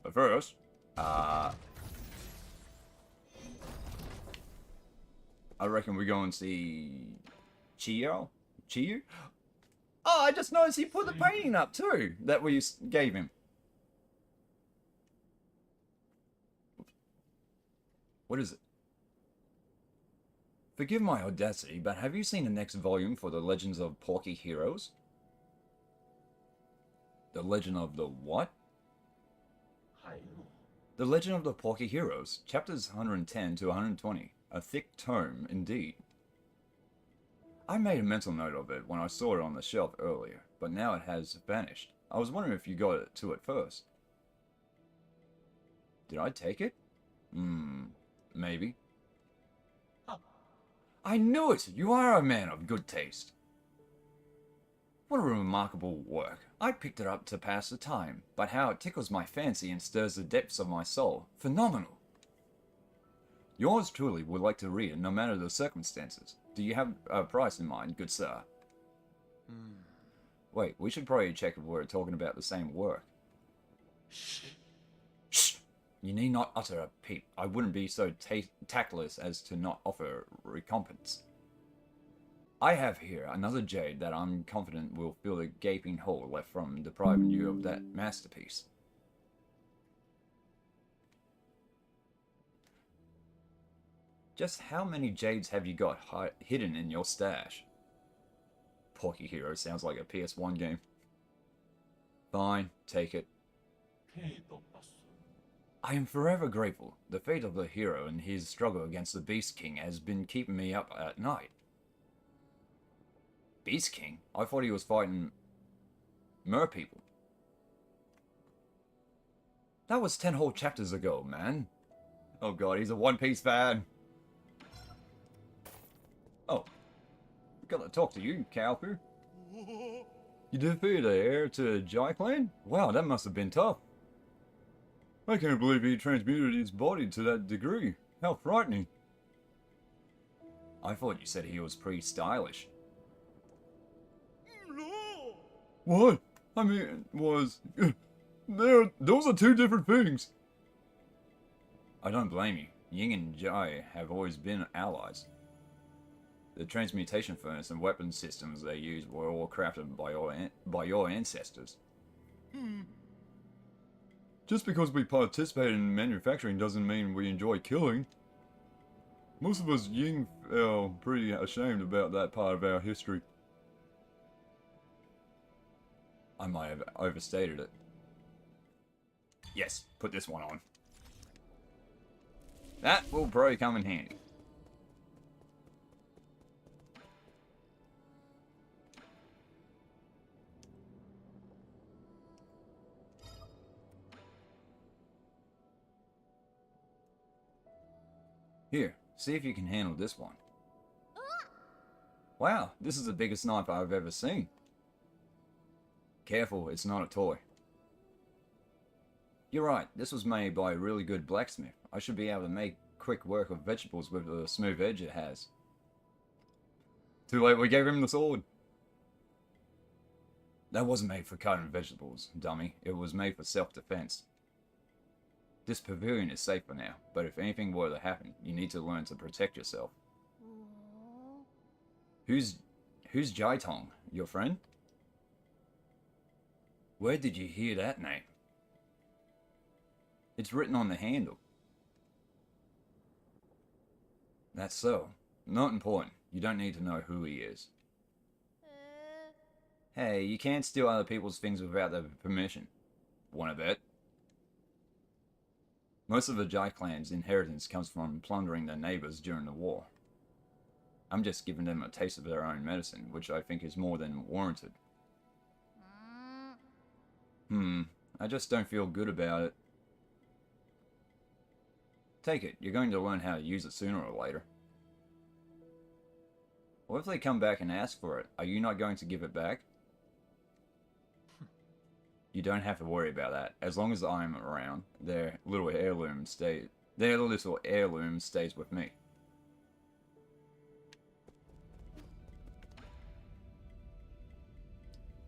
But first, I reckon we go and see Chio? Chiyu? Oh, I just noticed he put the painting up too that we gave him. What is it? Forgive my audacity, but have you seen the next volume for the Legends of Porky Heroes? The Legend of the what? The Legend of the Porky Heroes, chapters 110 to 120. A thick tome, indeed. I made a mental note of it when I saw it on the shelf earlier, but now it has vanished. I was wondering if you got to it first. Did I take it? Maybe. I knew it! You are a man of good taste. What a remarkable work. I picked it up to pass the time, but how it tickles my fancy and stirs the depths of my soul. Phenomenal! Yours truly would like to read it no matter the circumstances. Do you have a price in mind, good sir? Wait, we should probably check if we're talking about the same work. Shh! You need not utter a peep. I wouldn't be so tactless as to not offer recompense. I have here another jade that I'm confident will fill the gaping hole left from depriving you of that masterpiece. Just how many jades have you got hidden in your stash? Porky Hero sounds like a PS1 game. Fine, take it. I am forever grateful. The fate of the hero and his struggle against the Beast King has been keeping me up at night. Beast King? I thought he was fighting mer people. That was 10 whole chapters ago, man. Oh god, he's a One Piece fan. Oh. Gotta talk to you, Cowpoo. You defeated the heir to Jai Clan? Wow, that must have been tough. I can't believe he transmuted his body to that degree. How frightening. I thought you said he was pretty stylish. What? I mean, those are two different things. I don't blame you. Ying and Jai have always been allies. The transmutation furnace and weapon systems they use were all crafted by your ancestors. Just because we participate in manufacturing doesn't mean we enjoy killing. Most of us Ying feel pretty ashamed about that part of our history. I might have overstated it. Yes, put this one on. That will probably come in handy. Here, see if you can handle this one. Wow, this is the biggest knife I've ever seen. Careful, it's not a toy. You're right, this was made by a really good blacksmith. I should be able to make quick work of vegetables with the smooth edge it has. Too late, we gave him the sword. That wasn't made for cutting vegetables, dummy. It was made for self-defense. This pavilion is safe for now, but if anything were to happen, you need to learn to protect yourself. Who's Jaitong? Your friend? Where did you hear that name? It's written on the handle. That's so. Not important. You don't need to know who he is. Hey, you can't steal other people's things without their permission. Wanna bet? Most of the Jai clan's inheritance comes from plundering their neighbors during the war. I'm just giving them a taste of their own medicine, which I think is more than warranted. I just don't feel good about it. Take it, you're going to learn how to use it sooner or later. What if they come back and ask for it? Are you not going to give it back? You don't have to worry about that. As long as I'm around, their little heirloom stays with me.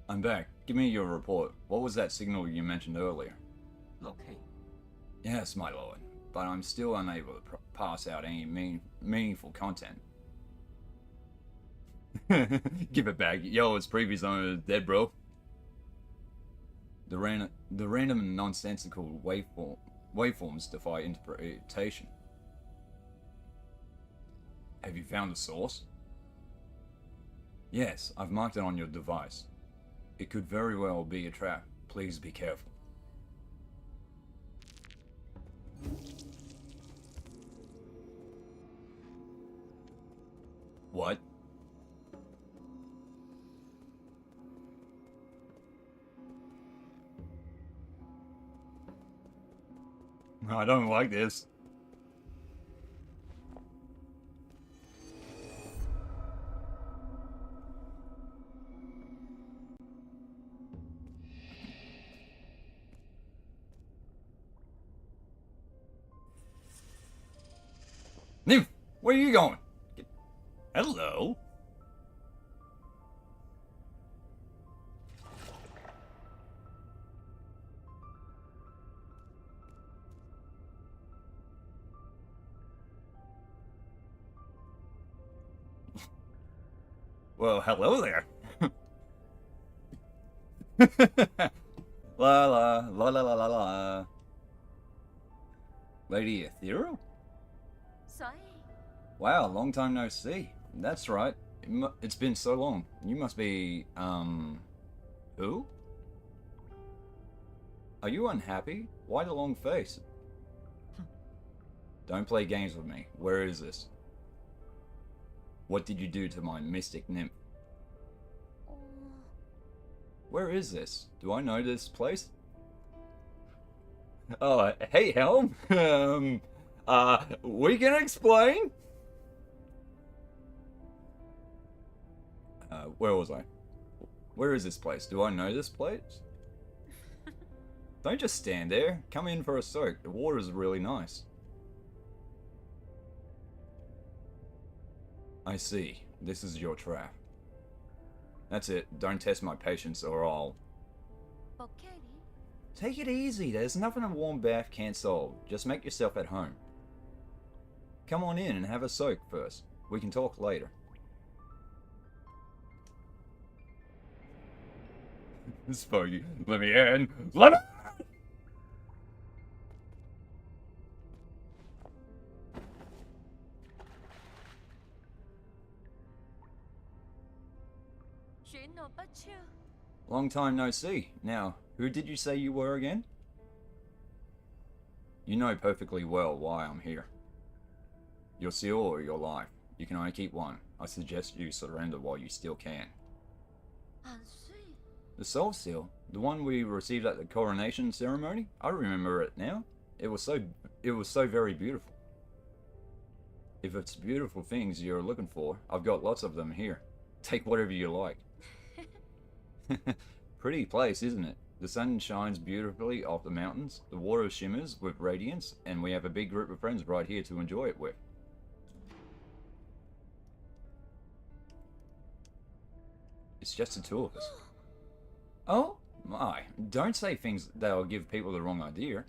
I'm back. Give me your report. What was that signal you mentioned earlier? Locate Yes, my lord, but I'm still unable to pass out any meaningful content. Give it back. Yo, its previous owner is dead, bro. The random and nonsensical waveforms defy interpretation. Have you found the source? Yes, I've marked it on your device. It could very well be a trap. Please be careful. What? I don't like this. Nymph, where are you going? Hello? Well, hello there. La la la la la la la. Lady Ethereal? Wow, long time no see. That's right. It's been so long. You must be, who? Are you unhappy? Why the long face? Don't play games with me. Where is this? What did you do to my mystic nymph? Where is this? Do I know this place? Oh, hey, Helm. We can explain. Where was I? Where is this place? Do I know this place? Don't just stand there. Come in for a soak. The water is really nice. I see. This is your trap. That's it. Don't test my patience or I'll... Take it easy. There's nothing a warm bath can't solve. Just make yourself at home. Come on in and have a soak first. We can talk later. Spoggy, let me in. Let me... Long time no see. Now, who did you say you were again? You know perfectly well why I'm here. Your seal or your life. You can only keep one. I suggest you surrender while you still can. The soul seal? The one we received at the coronation ceremony? I remember it now. It was so very beautiful. If it's beautiful things you're looking for, I've got lots of them here. Take whatever you like. Pretty place, isn't it? The sun shines beautifully off the mountains, the water shimmers with radiance, and we have a big group of friends right here to enjoy it with. It's just the two of us. Oh my, don't say things that'll give people the wrong idea.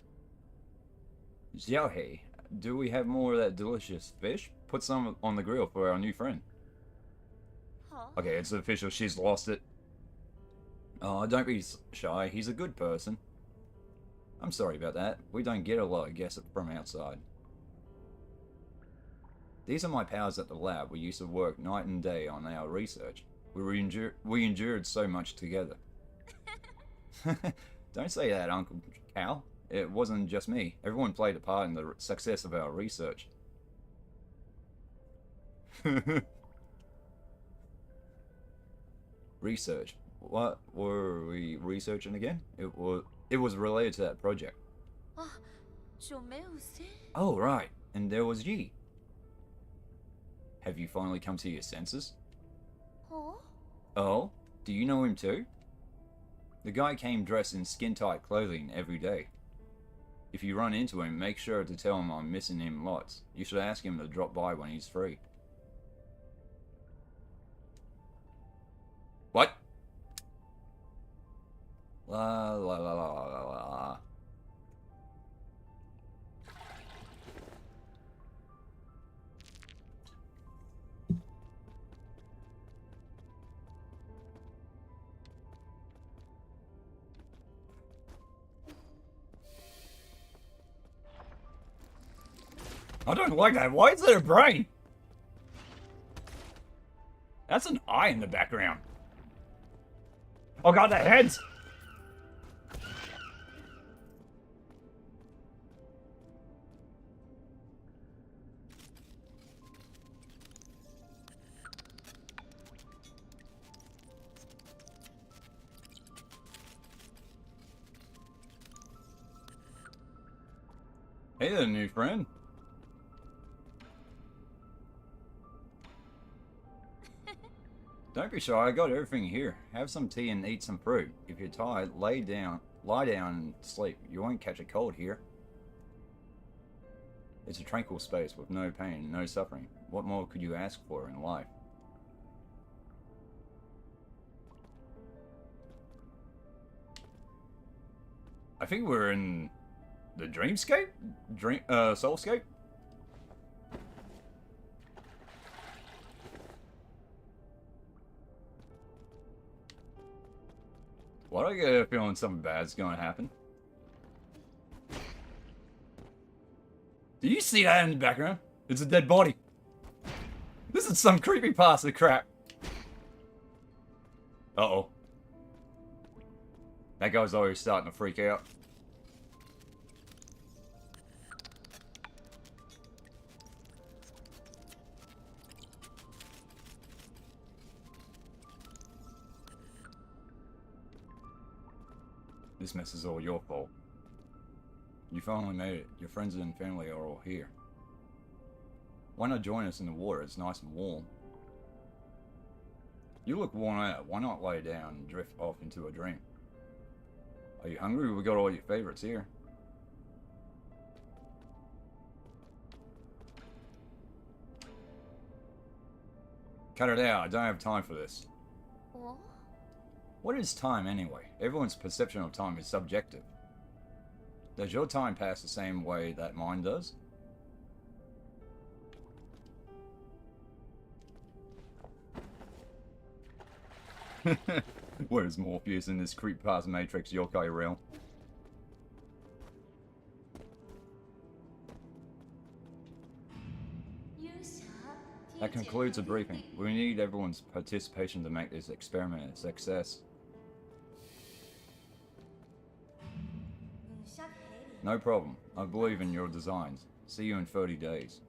Xiaohei, do we have more of that delicious fish? Put some on the grill for our new friend. Okay, it's official, she's lost it. Oh, don't be shy, he's a good person. I'm sorry about that, we don't get a lot of guests from outside. These are my pals at the lab. We used to work night and day on our research. We endured so much together. Don't say that, Uncle Cal. It wasn't just me. Everyone played a part in the success of our research. Research. What were we researching again? It was related to that project. Oh, right. And there was Yi. Have you finally come to your senses? Oh? Do you know him too? The guy came dressed in skin-tight clothing every day. If you run into him, make sure to tell him I'm missing him lots. You should ask him to drop by when he's free. What? La la la la la la. I don't like that. Why is there a brain? That's an eye in the background. Oh god, the heads! Hey there, new friend. Don't be shy, I got everything here. Have some tea and eat some fruit. If you're tired, lie down and sleep. You won't catch a cold here. It's a tranquil space with no pain, no suffering. What more could you ask for in life? I think we're in the dreamscape? Soulscape? Why do I get a feeling something bad's gonna happen? Do you see that in the background? It's a dead body. This is some creepypasta crap. Uh-oh. That guy's already starting to freak out. This mess is all your fault. You finally made it. Your friends and family are all here. Why not join us in the water? It's nice and warm. You look worn out. Why not lay down and drift off into a dream? Are you hungry? We got all your favorites here. Cut it out. I don't have time for this. What is time anyway? Everyone's perception of time is subjective. Does your time pass the same way that mine does? Where's Morpheus in this creepypasta matrix yokai realm? That concludes the briefing. We need everyone's participation to make this experiment a success. No problem. I believe in your designs. See you in 30 days.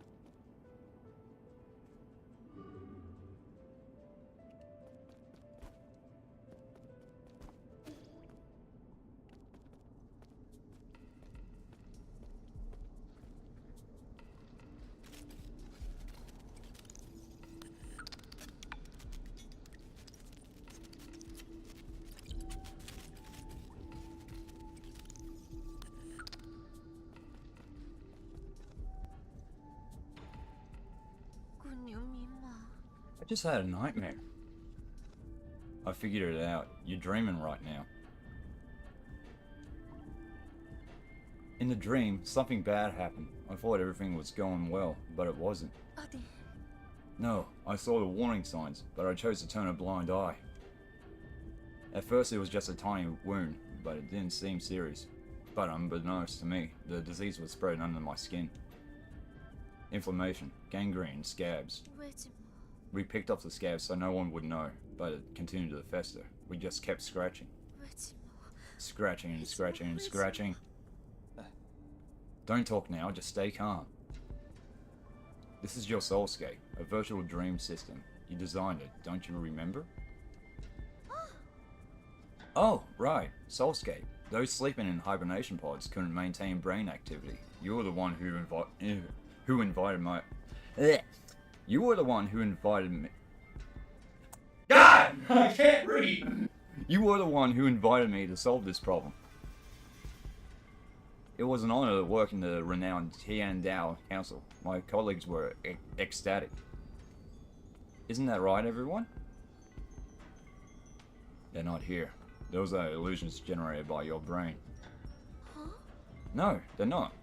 I just had a nightmare. I figured it out. You're dreaming right now. In the dream, something bad happened. I thought everything was going well, but it wasn't. No, I saw the warning signs, but I chose to turn a blind eye. At first it was just a tiny wound, but it didn't seem serious. But unbeknownst to me, the disease was spreading under my skin. Inflammation, gangrene, scabs. We picked off the scabs so no one would know, but it continued to fester. We just kept scratching. Scratching and scratching and scratching. Don't talk now, just stay calm. This is your soulscape, a virtual dream system. You designed it, don't you remember? Oh, right, soulscape. Those sleeping in hibernation pods couldn't maintain brain activity. You were the one who invited my... You were the one who invited me... God! I can't read! You were the one who invited me to solve this problem. It was an honor to work in the renowned Tiandao Council. My colleagues were ecstatic. Isn't that right, everyone? They're not here. Those are illusions generated by your brain. Huh? No, they're not.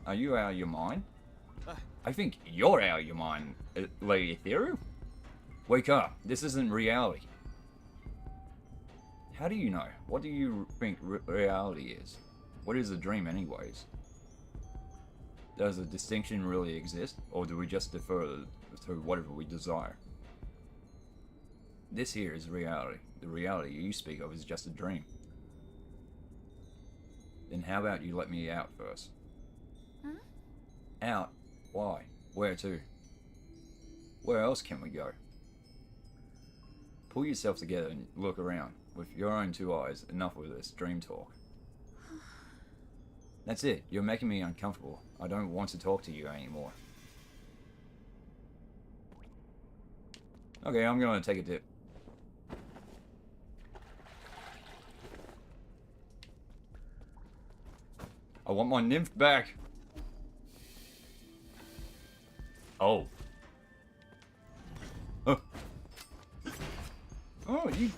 Are you out of your mind? I think you're out of your mind, Lady Ethereal. Wake up. This isn't reality. How do you know? What do you think reality is? What is a dream anyways? Does a distinction really exist, or do we just defer to whatever we desire? This here is reality. The reality you speak of is just a dream. Then how about you let me out first? Huh? Out? Why? Where to? Where else can we go? Pull yourself together and look around. With your own two eyes, enough with this dream talk. That's it. You're making me uncomfortable. I don't want to talk to you anymore. Okay, I'm gonna take a dip. I want my nymph back. Oh. Oh. Oh, you...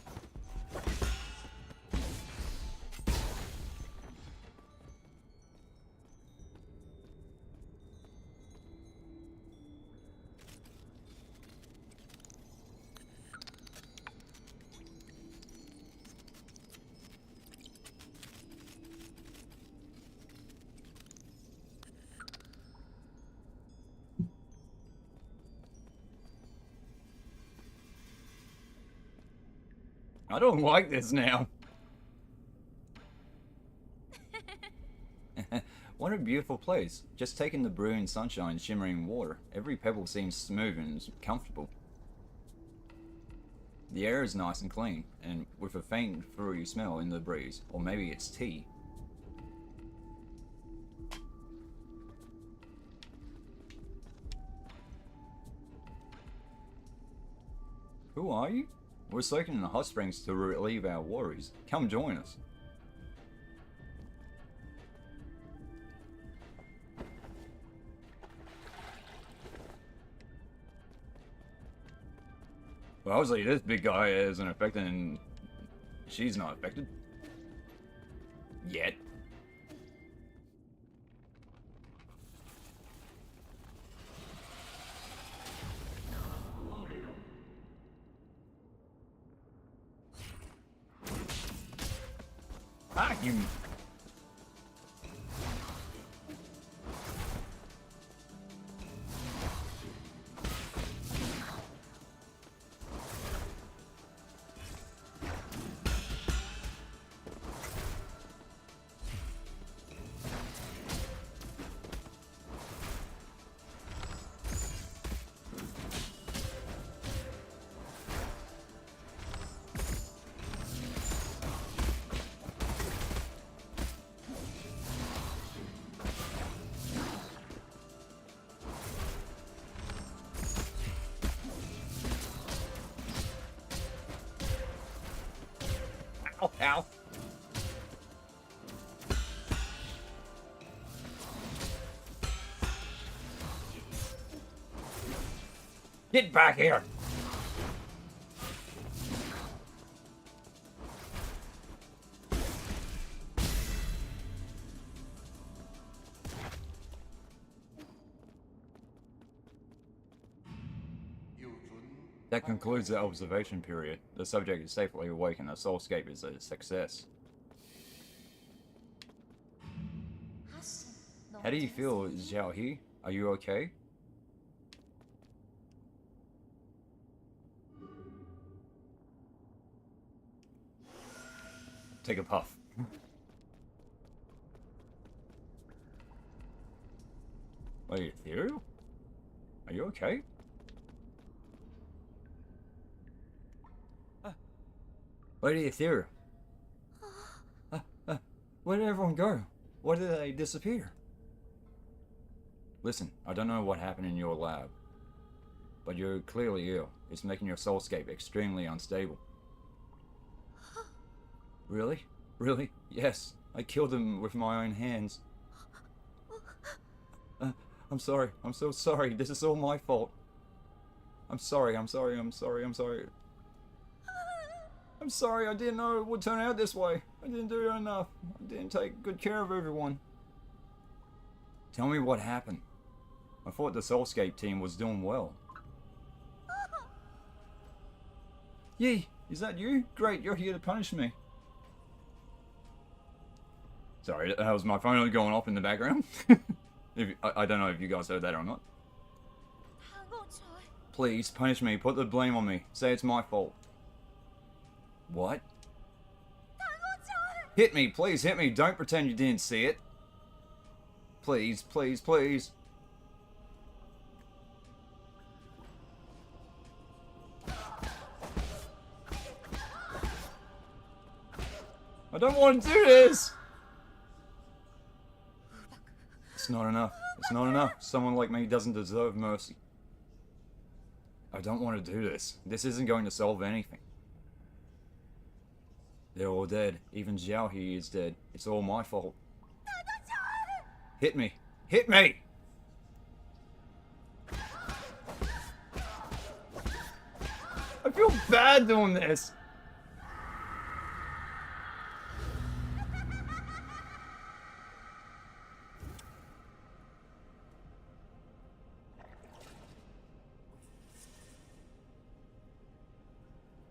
I don't like this now. What a beautiful place. Just taking the brew in sunshine, shimmering water. Every pebble seems smooth and comfortable. The air is nice and clean, and with a faint fruity smell in the breeze. Or maybe it's tea. Who are you? We're soaking in the hot springs to relieve our worries. Come join us. Well, obviously this big guy isn't affected and she's not affected. Yet. Ah, you... Ow, ow. Get back here! That concludes the observation period. The subject is safely awake and the soulscape is a success. How do you feel, Xiaohe? Are you okay? Take a puff. Lady Ethereal? Are you okay? Lady Ethereal. Where did everyone go? Why did they disappear? Listen, I don't know what happened in your lab, but you're clearly ill. It's making your soulscape extremely unstable. Really? Really? Yes, I killed them with my own hands. I'm sorry. I'm so sorry. This is all my fault. I'm sorry. I'm sorry. I'm sorry. I'm sorry. I'm sorry, I didn't know it would turn out this way. I didn't do enough. I didn't take good care of everyone. Tell me what happened. I thought the soulscape team was doing well. Yee, is that you? Great, you're here to punish me. Sorry, that was my phone going off in the background. I don't know if you guys heard that or not. 下惡才， Please punish me. Put the blame on me. Say it's my fault. What? 下惡才， Hit me, please hit me. Don't pretend you didn't see it. Please, please, please. I don't want to do this. It's not enough. It's not enough. Someone like me doesn't deserve mercy. I don't want to do this. This isn't going to solve anything. They're all dead. Even Xiao here is dead. It's all my fault. Hit me. Hit me! I feel bad doing this.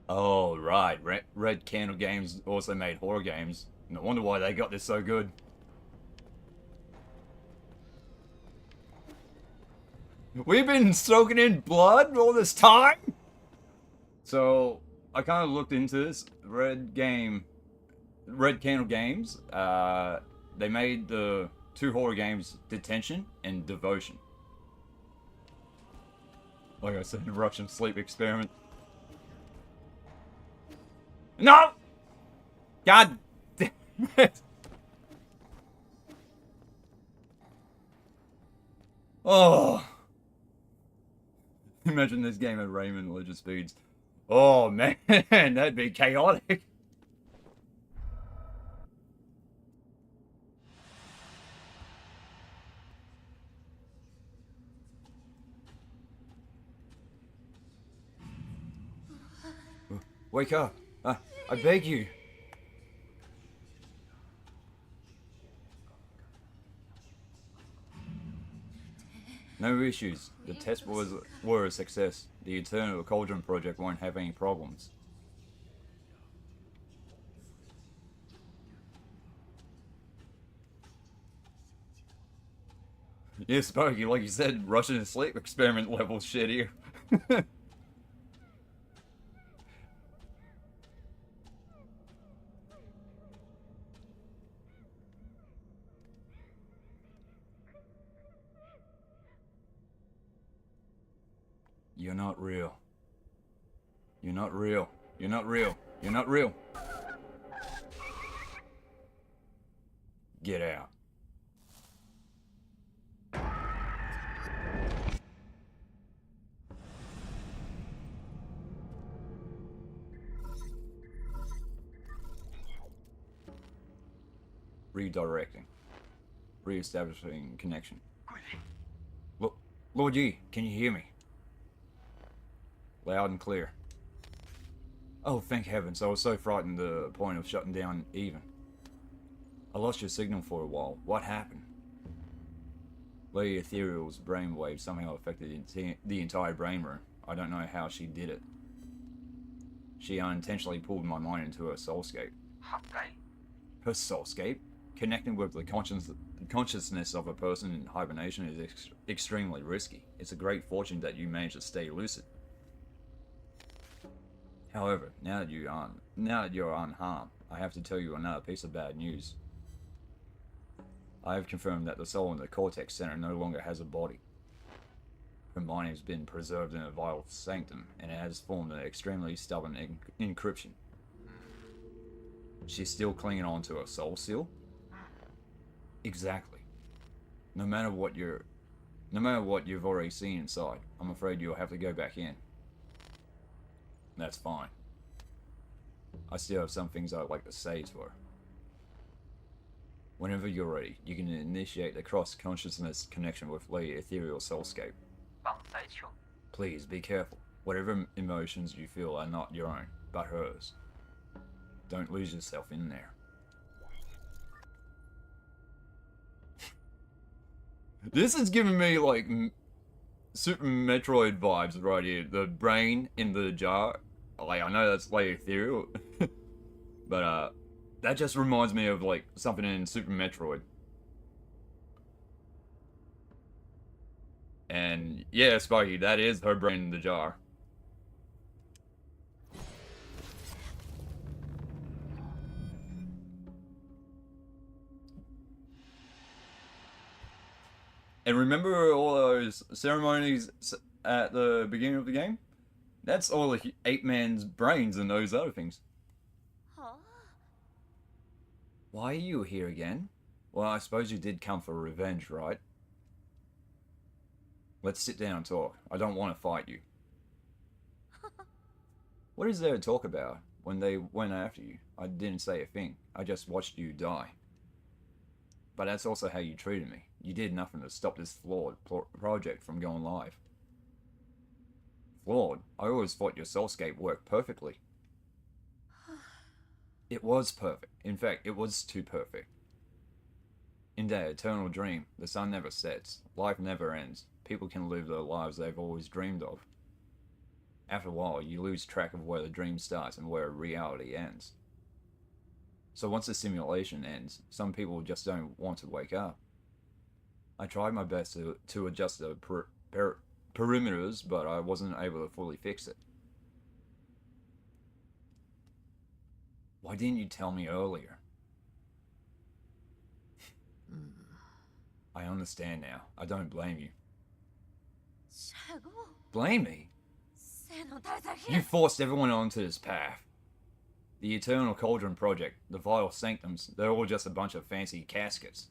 Oh, right. Red Candle Games also made horror games. No wonder why they got this so good. We've been soaking in blood all this time? So, I kind of looked into this. Red Candle Games, they made the 2 horror games, Detention and Devotion. Like I said, Russian sleep experiment. No! God damn it! Oh! Imagine this game at Rayman Legend Speeds. Oh man, that'd be chaotic. Wake up. I beg you. No issues. The test were a success. The Eternal Cauldron project won't have any problems. Yeah, Sparky, like you said, Russian sleep experiment level shit here. You're not real. You're not real. You're not real. You're not real. Get out. Redirecting. Re-establishing connection. Lord Yi, can you hear me? Loud and clear. Oh, thank heavens, I was so frightened to the point of shutting down even. I lost your signal for a while. What happened? Lady Ethereal's brainwave somehow affected the entire brain room. I don't know how she did it. She unintentionally pulled my mind into her soulscape. Her soulscape? Connecting with the consciousness of a person in hibernation is extremely risky. It's a great fortune that you managed to stay lucid. However, now that you're unharmed, I have to tell you another piece of bad news. I have confirmed that the soul in the Cortex Center no longer has a body. Her mind has been preserved in a vital sanctum, and it has formed an extremely stubborn encryption. She's still clinging on to her soul seal? Exactly. No matter what you've already seen inside, I'm afraid you'll have to go back in. That's fine. I still have some things I'd like to say to her. Whenever you're ready, you can initiate the cross-consciousness connection with Lady Ethereal soulscape. Please be careful. Whatever emotions you feel are not your own, but hers. Don't lose yourself in there. This is giving me like Super Metroid vibes right here. The brain in the jar. Like, I know that's Lady Ethereal. But that just reminds me of like something in Super Metroid. And yeah, Sparky, that is her brain in the jar. And remember all those ceremonies at the beginning of the game? That's all the ape man's brains and those other things. あ Why are you here again? Well, I suppose you did come for revenge, right? Let's sit down and talk. I don't want to fight you. What is there to talk about when they went after you? I didn't say a thing. I just watched you die. But that's also how you treated me. You did nothing to stop this flawed project from going live. Flawed? I always thought your soulscape worked perfectly. It was perfect. In fact, it was too perfect. In that eternal dream, the sun never sets. Life never ends. People can live the lives they've always dreamed of. After a while, you lose track of where the dream starts and where reality ends. So once the simulation ends, some people just don't want to wake up. I tried my best to adjust the perimeters, but I wasn't able to fully fix it. Why didn't you tell me earlier? I understand now. I don't blame you. シャゴ Blame me? 背の垂れた日 You forced everyone onto this path. The Eternal Cauldron Project, the Vital Sanctums, they're all just a bunch of fancy caskets.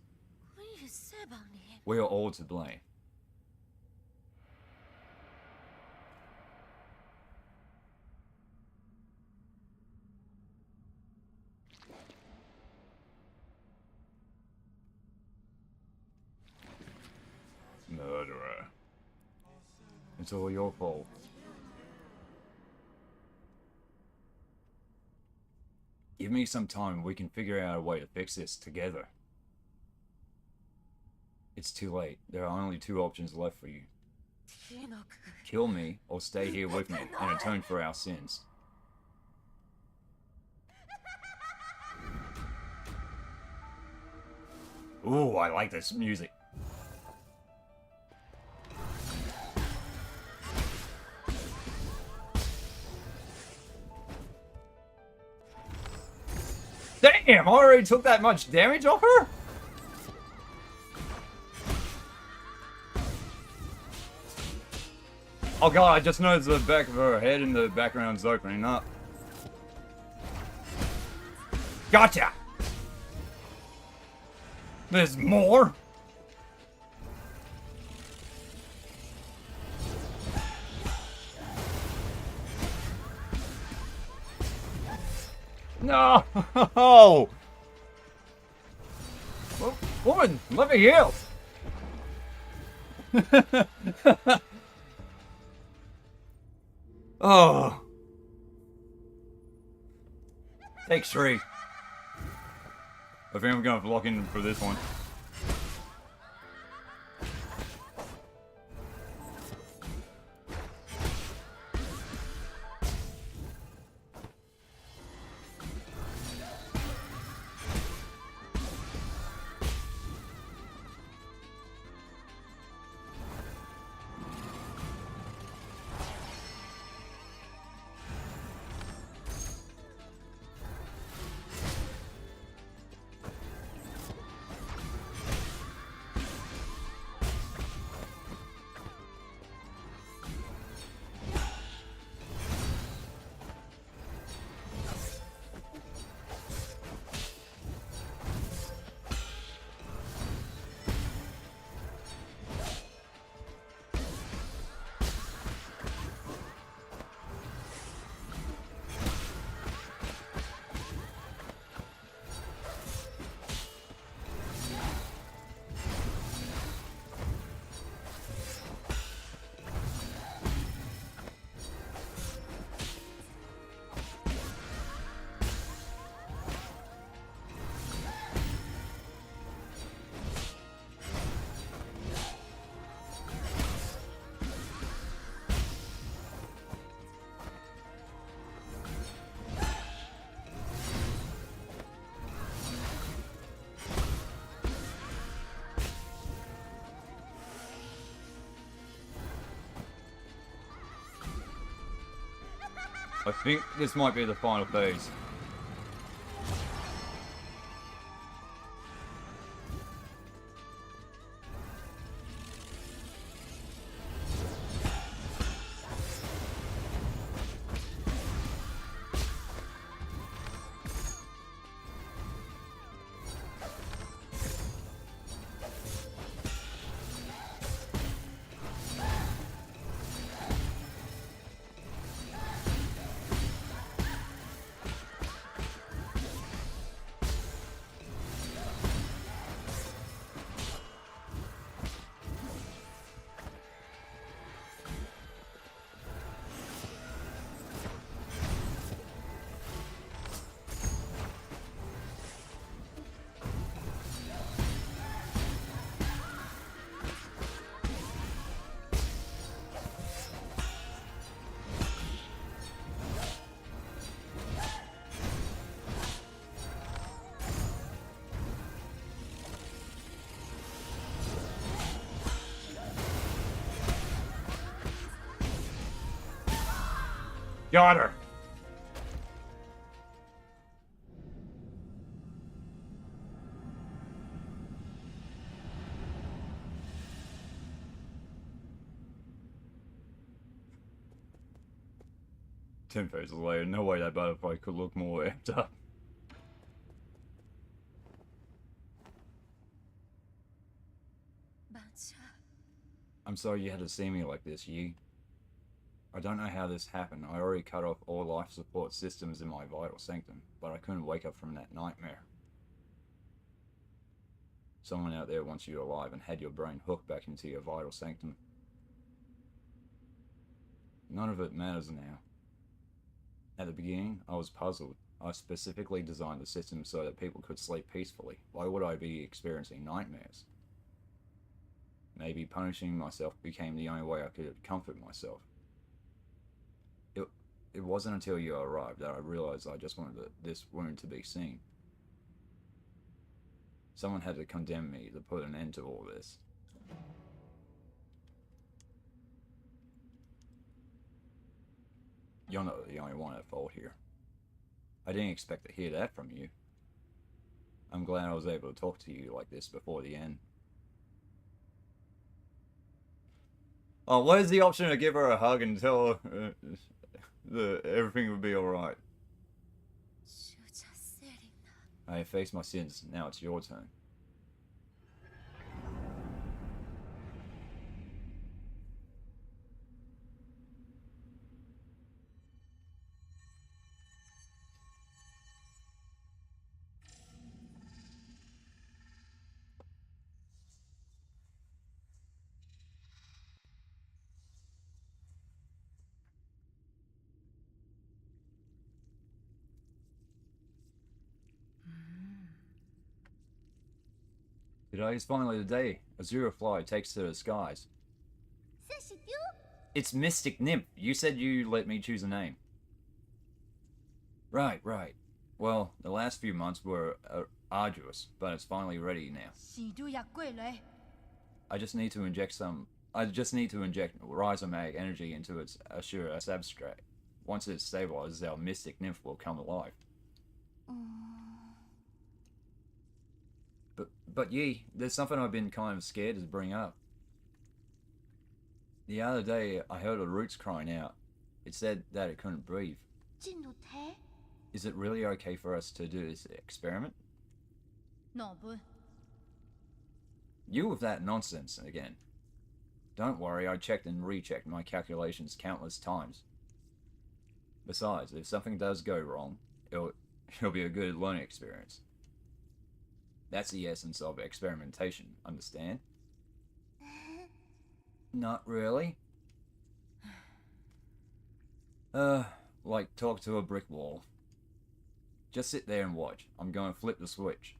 ウィルセバンに We are all to blame. Murderer. It's all your fault. Give me some time and we can figure out a way to fix this together. It's too late. There are only two options left for you. 火のく Kill me or stay here with me and atone for our sins. Ooh, I like this music. Damn, I already took that much damage off her? Oh god, I just noticed the back of her head in the background's opening up. Gotcha! There's more? No! Woman, let me heal! Oh. Take 3. I think I'm gonna lock in for this one. I think this might be the final phase. Got her! Ten phases later, no way that butterfly could look more amped up. I'm sorry you had to see me like this, Yi. I don't know how this happened. I already cut off all life support systems in my vital sanctum, but I couldn't wake up from that nightmare. Someone out there wants you alive and had your brain hooked back into your vital sanctum. None of it matters now. At the beginning, I was puzzled. I specifically designed the system so that people could sleep peacefully. Why would I be experiencing nightmares? Maybe punishing myself became the only way I could comfort myself. It wasn't until you arrived that I realized I just wanted this wound to be seen. Someone had to condemn me to put an end to all this. You're not the only one at fault here. I didn't expect to hear that from you. I'm glad I was able to talk to you like this before the end. Oh, what is the option to give her a hug and tell her everything would be alright? I have faced my sins, now it's your turn. Today is finally the day. Azura Fly takes to the skies. It's Mystic Nymph. You said you let me choose a name. Right. Well, the last few months were arduous, but it's finally ready now. I just need to inject rhizomag energy into its Ashura substrate. Once it stabilizes, our Mystic Nymph will come alive. But Yi, there's something I've been kind of scared to bring up. The other day, I heard the roots crying out. It said that it couldn't breathe. Is it really okay for us to do this experiment? You with that nonsense again. Don't worry, I checked and rechecked my calculations countless times. Besides, if something does go wrong, it'll be a good learning experience. That's the essence of experimentation, understand? Not really. Like talk to a brick wall. Just sit there and watch. I'm going to flip the switch.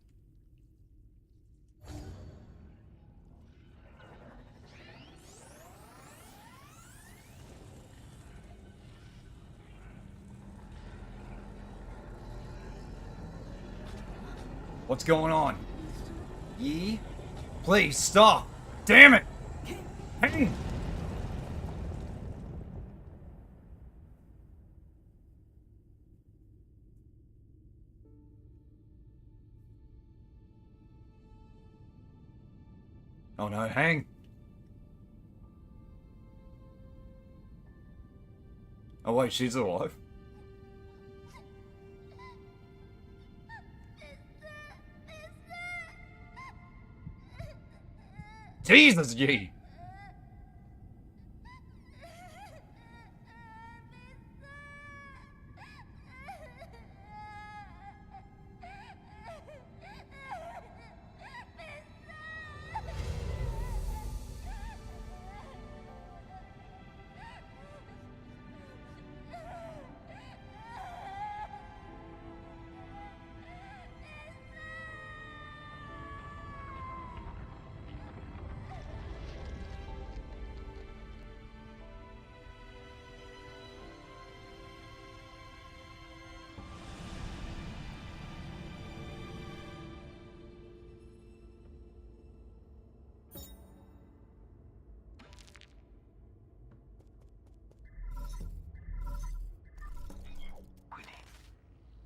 What's going on? Yi? Please stop! Damn it! Hey! Oh no, hang! Oh wait, she's alive. Jesus, G!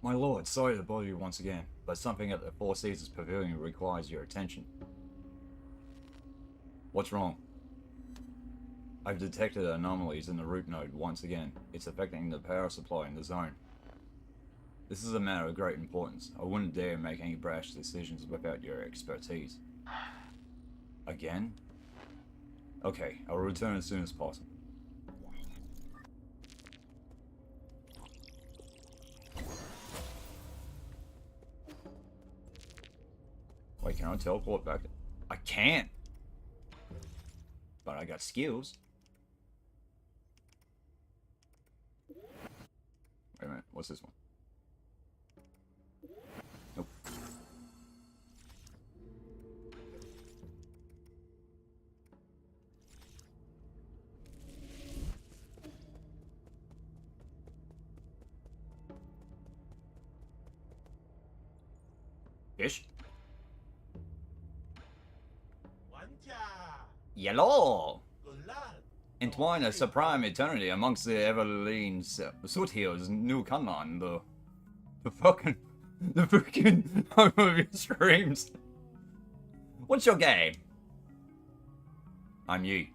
My lord, sorry to bother you once again, but something at the Four Seasons Pavilion requires your attention. What's wrong? I've detected anomalies in the root node once again. It's affecting the power supply in the zone. This is a matter of great importance. I wouldn't dare make any brash decisions without your expertise. Again? Okay, I'll return as soon as possible. Wait, can I teleport back? I can't! But I got skills. Wait a minute, what's this one? Nope. Fish? Yellow! Entwine a supreme eternity amongst the Everleen Soot Hills, New Kunlan, the fucking home of your streams. What's your game? I'm you.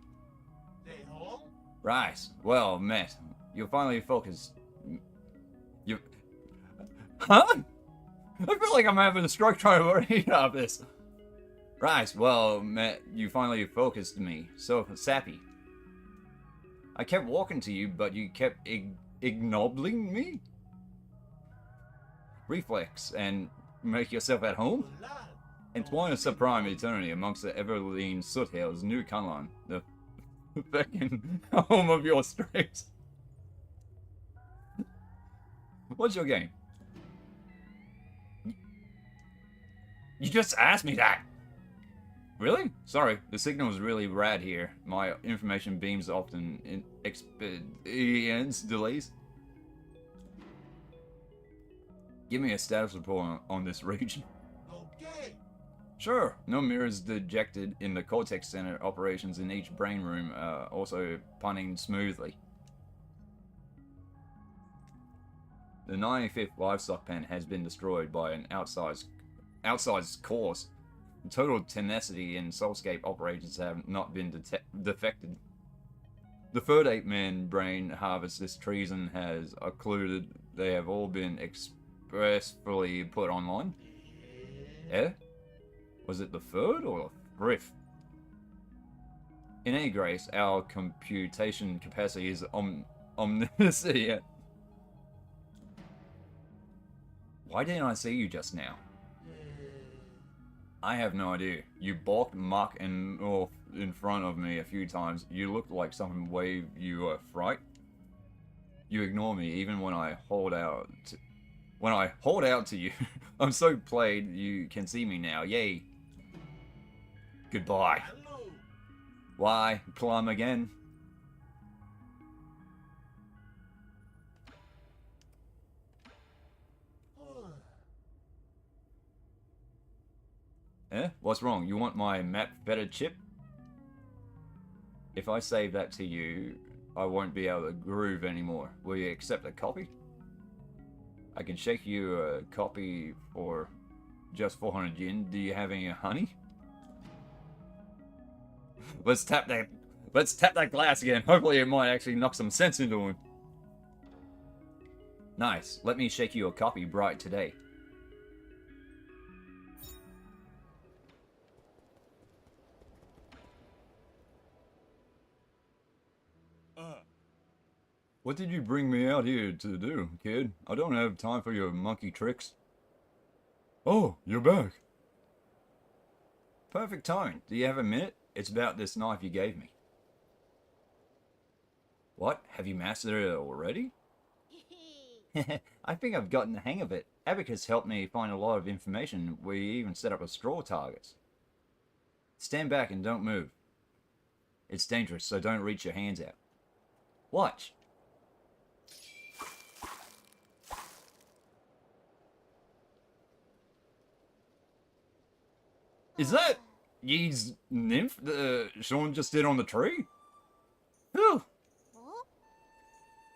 Right, well met. You're finally focused. You... Huh? I feel like I'm having a stroke trying to read out this. Right, well, Matt, you finally focused me. So sappy. I kept walking to you, but you kept ignobling me? Reflex and make yourself at home? Entwine a supreme eternity amongst the Everleen Soot Hills, New Kunlan, the fucking home of your streams. What's your game? You just asked me that! Really? Sorry, the signal is really rad here. My information beams often in experience delays. Give me a status report on this region. Okay. Sure. No mirrors dejected in the Cortex Center. Operations in each brain room also punning smoothly. The 95th livestock pen has been destroyed by an outsized course. Total tenacity and soulscape operations have not been defected. The third ape-man brain harvest this treason has occluded. They have all been expressly put online. Eh? Was it the third or the fifth? In any case, our computation capacity is omniscient. Why didn't I see you just now? I have no idea. You balked muck and off in front of me a few times. You looked like someone waved you a fright. You ignore me even when I hold out to you. I'm so played you can see me now. Yay. Goodbye. Why? Plum again? Eh? What's wrong? You want my map better chip? If I save that to you, I won't be able to groove anymore. Will you accept a copy? I can shake you a copy for just 400 yen. Do you have any honey? Let's tap that glass again. Hopefully it might actually knock some sense into him. Nice. Let me shake you a copy bright today. What did you bring me out here to do, kid? I don't have time for your monkey tricks. Oh, you're back. Perfect time. Do you have a minute? It's about this knife you gave me. What? Have you mastered it already? I think I've gotten the hang of it. Abacus helped me find a lot of information. We even set up a straw targets. Stand back and don't move. It's dangerous, so don't reach your hands out. Watch. Is that Ye's nymph that Sean just did on the tree? Whew.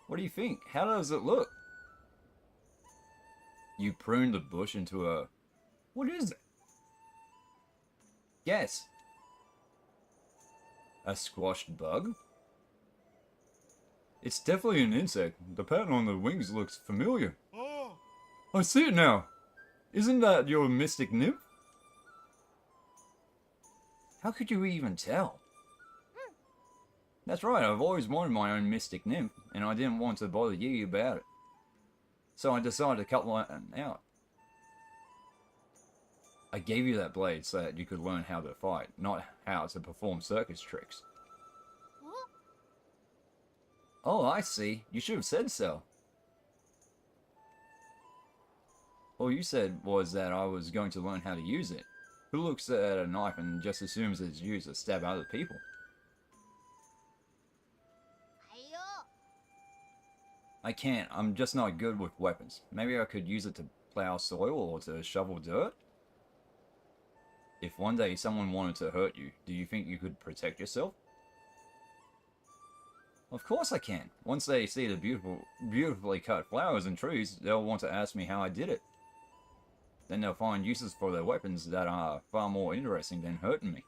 What do you think? How does it look? You pruned the bush into a... What is it? Guess. A squashed bug? It's definitely an insect. The pattern on the wings looks familiar. Oh. I see it now. Isn't that your mystic nymph? How could you even tell? That's right, I've always wanted my own mystic nymph, and I didn't want to bother you about it. So I decided to cut one out. I gave you that blade so that you could learn how to fight, not how to perform circus tricks. Oh, I see. You should have said so. All you said was that I was going to learn how to use it. Who looks at a knife and just assumes it's used to stab other people? I can't. I'm just not good with weapons. Maybe I could use it to plow soil or to shovel dirt? If one day someone wanted to hurt you, do you think you could protect yourself? Of course I can. Once they see the beautifully cut flowers and trees, they'll want to ask me how I did it. Then they'll find uses for their weapons that are far more interesting than hurting me.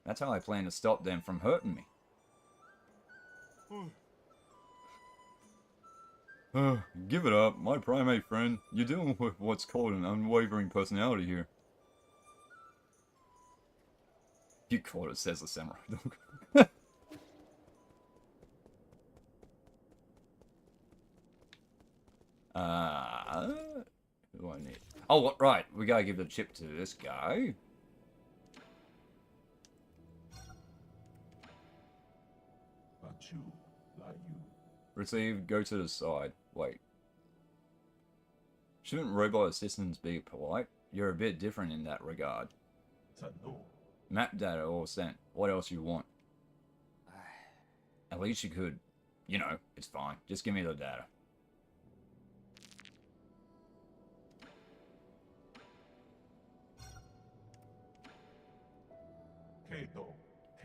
That's how I plan to stop them from hurting me. Give it up, my primate friend. You're dealing with what's called an unwavering personality here. You caught it, says the samurai dog. Who do I need? Oh, what? Right, we gotta give the chip to this guy. Receive, go to the side. Wait. Shouldn't robot assistants be polite? You're a bit different in that regard. Map data all sent. What else you want? At least you could... You know, it's fine. Just give me the data.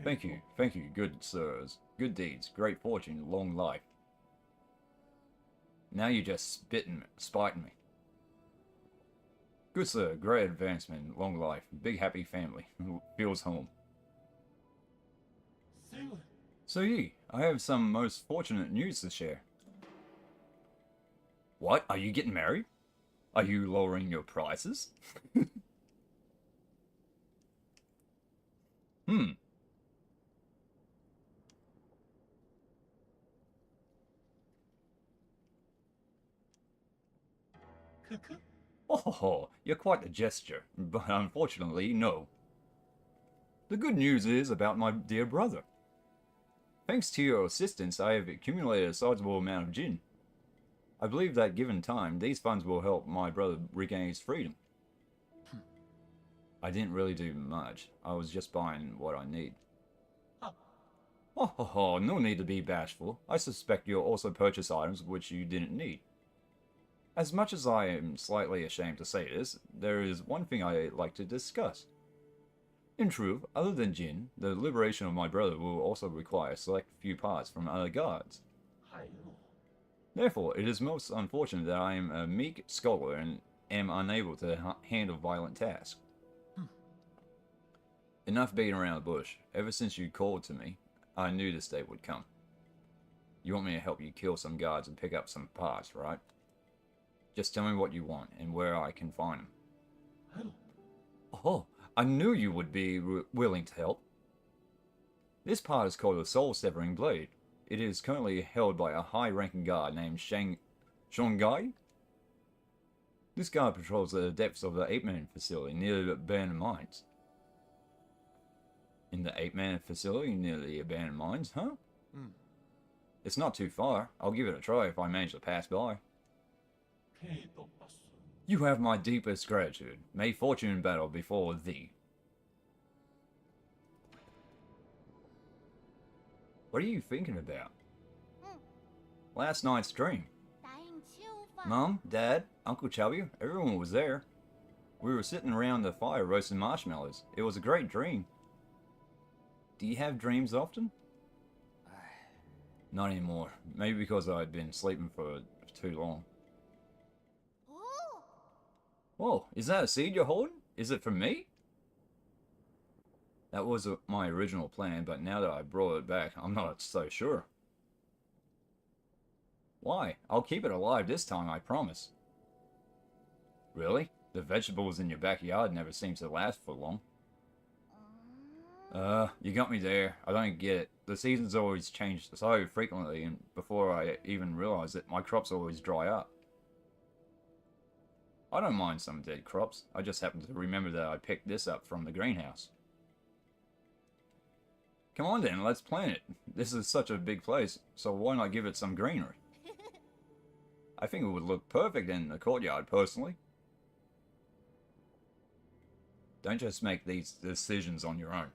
Thank you, good sirs. Good deeds, great fortune, long life. Now you're just spiting me. Good sir, great advancement, long life, big happy family, feels home. So ye, I have some most fortunate news to share. What? Are you getting married? Are you lowering your prices? Oh, you're quite the gesture, but unfortunately, no. The good news is about my dear brother. Thanks to your assistance, I have accumulated a sizable amount of gin. I believe that given time, these funds will help my brother regain his freedom. I didn't really do much. I was just buying what I need. Oh, no need to be bashful. I suspect you'll also purchase items which you didn't need. As much as I am slightly ashamed to say this, there is one thing I'd like to discuss. In truth, other than Jin, the liberation of my brother will also require a select few parts from other gods. Therefore, it is most unfortunate that I am a meek scholar and am unable to handle violent tasks. Enough beating around the bush. Ever since you called to me, I knew this day would come. You want me to help you kill some guards and pick up some parts, right? Just tell me what you want and where I can find them. Oh, I knew you would be willing to help. This part is called the Soul-Severing Blade. It is currently held by a high-ranking guard named Shongai. This guard patrols the depths of the 8-man facility near the abandoned mines. In the 8-man facility near the abandoned mines, huh? It's not too far. I'll give it a try if I manage to pass by. You have my deepest gratitude. May fortune battle before thee. What are you thinking about? Last night's dream. Mom, Dad, Uncle Chubby, everyone was there. We were sitting around the fire roasting marshmallows. It was a great dream. Do you have dreams often? Not anymore. Maybe because I'd been sleeping for too long. Whoa, is that a seed you're holding? Is it for me? That was my original plan, but now that I brought it back, I'm not so sure. Why? I'll keep it alive this time, I promise. Really? The vegetables in your backyard never seem to last for long. You got me there. I don't get it. The seasons always change so frequently, and before I even realize it, my crops always dry up. I don't mind some dead crops. I just happen to remember that I picked this up from the greenhouse. Come on then, let's plant it. This is such a big place, so why not give it some greenery? I think it would look perfect in the courtyard, personally. Don't just make these decisions on your own.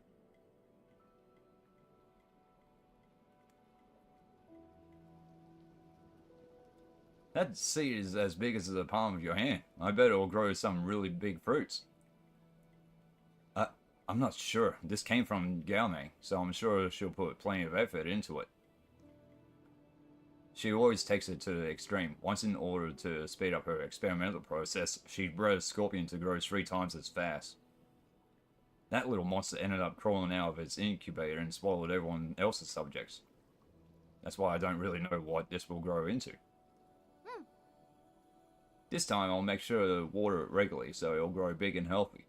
That seed is as big as the palm of your hand. I bet it'll grow some really big fruits. I'm not sure. This came from Gaomei, so I'm sure she'll put plenty of effort into it. She always takes it to the extreme. Once, in order to speed up her experimental process, she bred a scorpion to grow 3 times as fast. That little monster ended up crawling out of its incubator and swallowed everyone else's subjects. That's why I don't really know what this will grow into. This time I'll make sure to water it regularly so it'll grow big and healthy.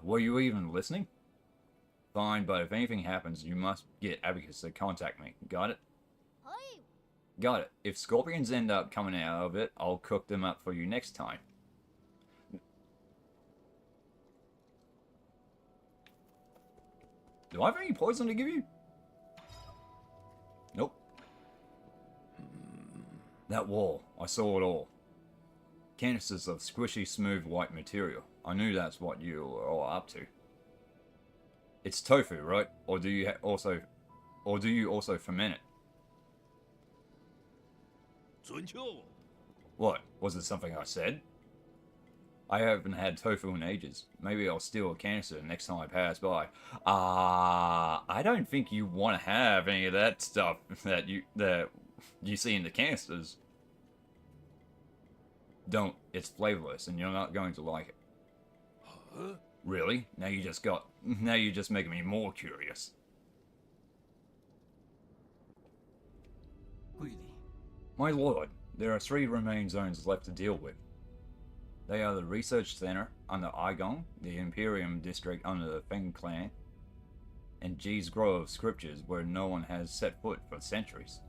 Were you even listening? Fine, but if anything happens, you must get Abacus to contact me. Got it? Got it. If scorpions end up coming out of it, I'll cook them up for you next time. Do I have any poison to give you? Nope. That wall. I saw it all. Canisters of squishy, smooth white material. I knew that's what you were all up to. It's tofu, right? Or do you also ferment it? What? Was it something I said? I haven't had tofu in ages. Maybe I'll steal a canister next time I pass by. I don't think you want to have any of that stuff that you see in the canisters. Don't. It's flavorless, and you're not going to like it. Huh? Really? Now you're just making me more curious. My lord, there are 3 remain zones left to deal with. They are the Research Center under Igong, the Imperium District under the Feng Clan, and G's Grove of Scriptures where no one has set foot for centuries.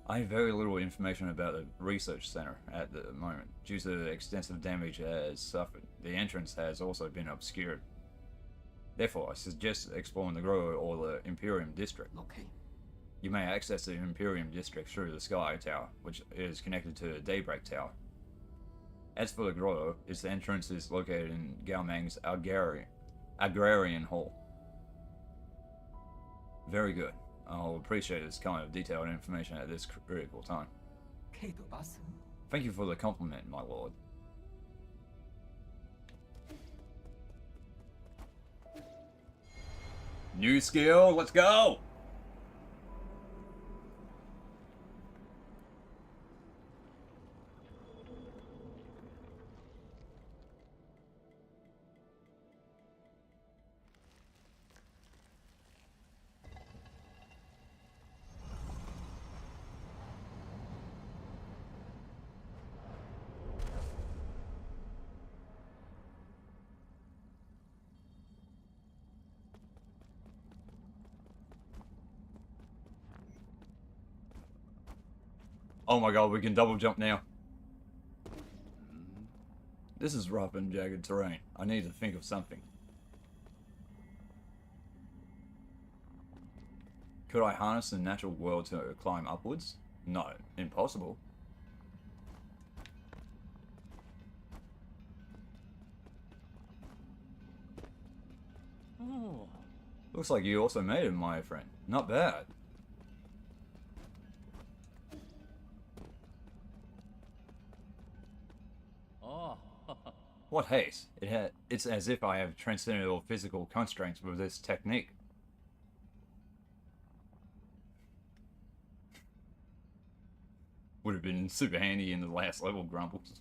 I have very little information about the Research Center at the moment, due to the extensive damage it has suffered. The entrance has also been obscured. Therefore, I suggest exploring the Grove or the Imperium District. Okay. You may access the Imperium District through the Sky Tower, which is connected to the Daybreak Tower. As for the Grotto, its entrance is located in Gaomang's Agrarian Hall. Very good. I'll appreciate this kind of detailed information at this critical time. Thank you for the compliment, my lord. New skill, let's go! Oh my god, we can double jump now. This is rough and jagged terrain. I need to think of something. Could I harness the natural world to climb upwards? No, impossible. Oh. Looks like you also made it, my friend. Not bad. Oh. What haste? It's as if I have transcended all physical constraints with this technique. Would have been super handy in the last level, Grumbles.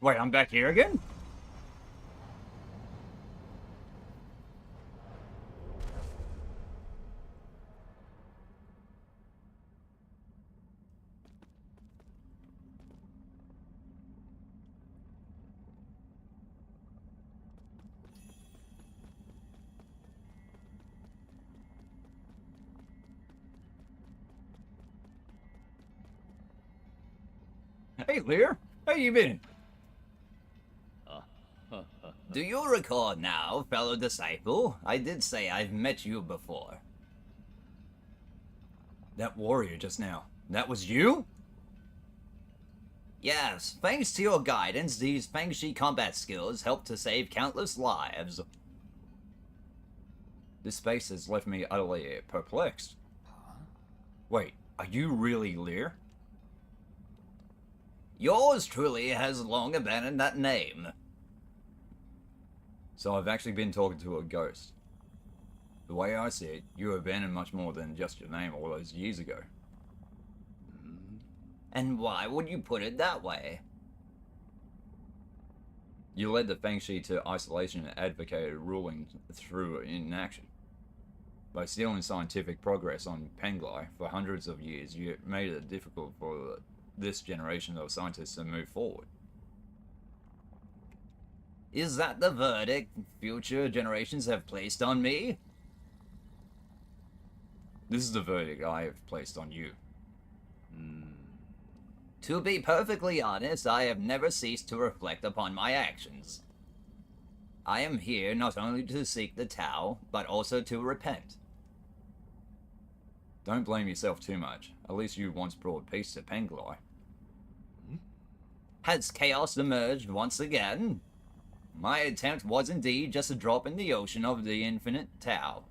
Wait, I'm back here again? Hey, Lear. How you been? Do you recall now, fellow disciple? I did say I've met you before. That warrior just now. That was you? Yes, thanks to your guidance, these Fengshi combat skills helped to save countless lives. This space has left me utterly perplexed. Wait, are you really Lear? Yours truly has long abandoned that name. So I've actually been talking to a ghost. The way I see it, you abandoned much more than just your name all those years ago. And why would you put it that way? You led the Fengshi to isolation and advocated ruling through inaction. By stealing scientific progress on Penglai for hundreds of years, you made it difficult for this generation of scientists to move forward. Is that the verdict future generations have placed on me? This is the verdict I have placed on you. To be perfectly honest, I have never ceased to reflect upon my actions. I am here not only to seek the Tao, but also to repent. Don't blame yourself too much. At least you once brought peace to Penglai. Has chaos emerged once again? My attempt was indeed just a drop in the ocean of the infinite Tao.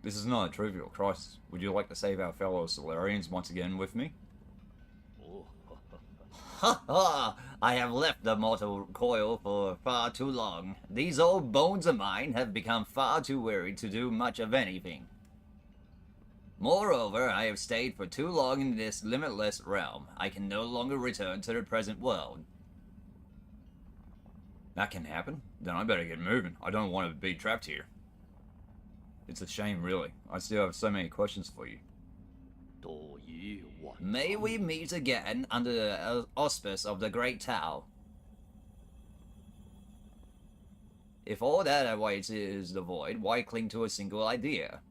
This is not a trivial crisis. Would you like to save our fellow Solarians once again with me? Ha ha! I have left the mortal coil for far too long. These old bones of mine have become far too weary to do much of anything. Moreover, I have stayed for too long in this limitless realm. I can no longer return to the present world. That can happen? Then I better get moving. I don't want to be trapped here. It's a shame, really. I still have so many questions for you. May we meet again under the auspice of the Great Tao. If all that awaits is the void, why cling to a single idea?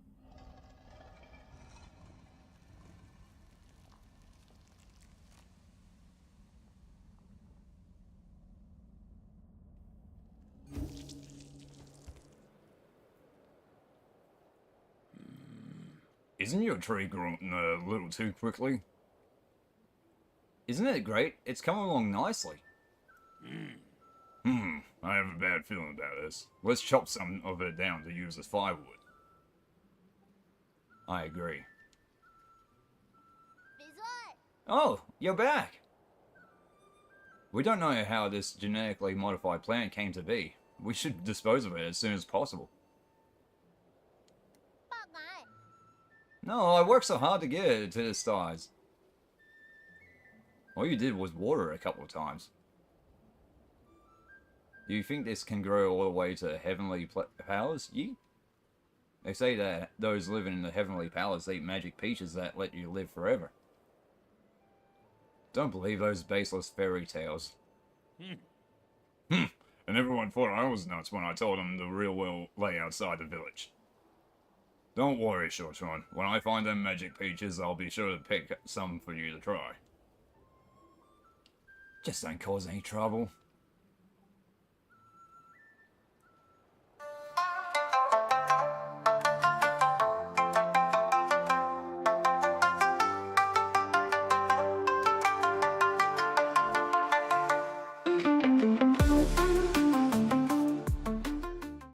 Isn't your tree growing a little too quickly? Isn't it great? It's coming along nicely. I have a bad feeling about this. Let's chop some of it down to use as firewood. I agree. Oh, you're back. We don't know how this genetically modified plant came to be. We should dispose of it as soon as possible. 报俺 No, I worked so hard to get it to this size. All you did was water it a couple of times. Do you think this can grow all the way to heavenly powers? Ye? They say that those living in the heavenly palace eat magic peaches that let you live forever. Don't believe those baseless fairy tales. And everyone thought I was nuts when I told them the real world lay outside the village. Don't worry, Shortron. When I find them magic peaches, I'll be sure to pick some for you to try. Just don't cause any trouble.